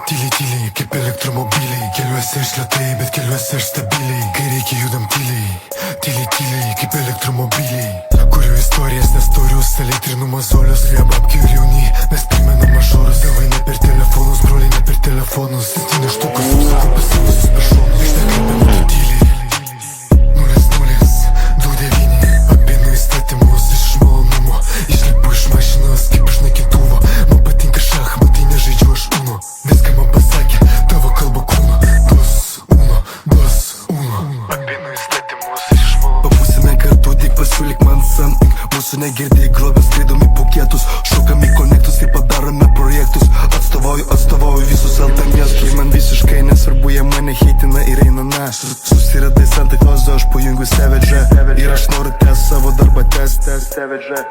tyliai, kaip elektromobiliai. Keliuose išlėtai, bet keliuose ir stabiliai. Kai reikia judam tyliai, kaip elektromobiliai. Kuriu istorijas, nes turiu salietrinų mazolius. Prie babkių ir jauni, mes primenam mažorus. Tėvai ne per telefonus, broliai ne per telefonus. 7 štukas, apsakau pasivusius per šonus. Išnekalbė mūsų tyliai. 0-0, 2-9. Apinu įstatymus iš malonumo. Išlipu iš mašinos kaip iš naikintuvo. Man patinka šachmatai, nežaidžiu aš uno. Viską man pasakė tavo kalba kūno. 2-1. Apinu įstatymus iš malonumo. Pabūsime kartu, tik pasiūlyk man something. Mūsų negirdėjai grobės, skraidom į pukėtus. Šokam į konektus, taip padarome projektus. Atstovauju visus LT miestus. Man visiškai nesvarbu, jie mane heitina ir eina na. Susiradai Santa Clausą, aš pajungiu Savage. Ir aš noriu tęs savo darbą, tęs Savage.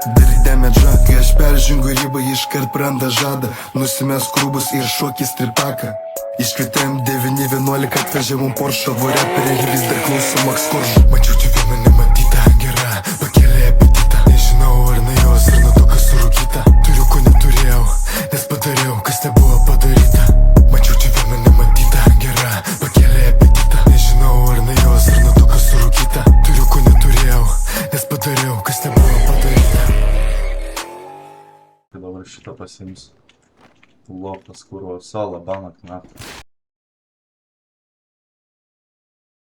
Daryk damedžą, kai aš peržengiu ribą, iškart praranda žadą. Nusimės krūbus ir šokį stripaką. Iškvietėm 911, atvežė mum Porsche. Vorė perėgi vis dar klauso Max Korš. Mačiau čia vieną nematytą, gera, pakėlė apetitą. Nežinau ar nuo jos, ar nuo to, kas surūkyta. Turiu, ko neturėjau, nes padariau, kas nebuvo padaryta. Mačiau čia vieną nematytą, gera, pakėlė apetitą. Nežinau ar nuo jos, ar nuo to, kas surūkyta. Turiu, ko neturėjau, nes padariau, kas nebuvo padaryta. Dabar šitą pasiims. Lopas, kurvo, solo, banak, na.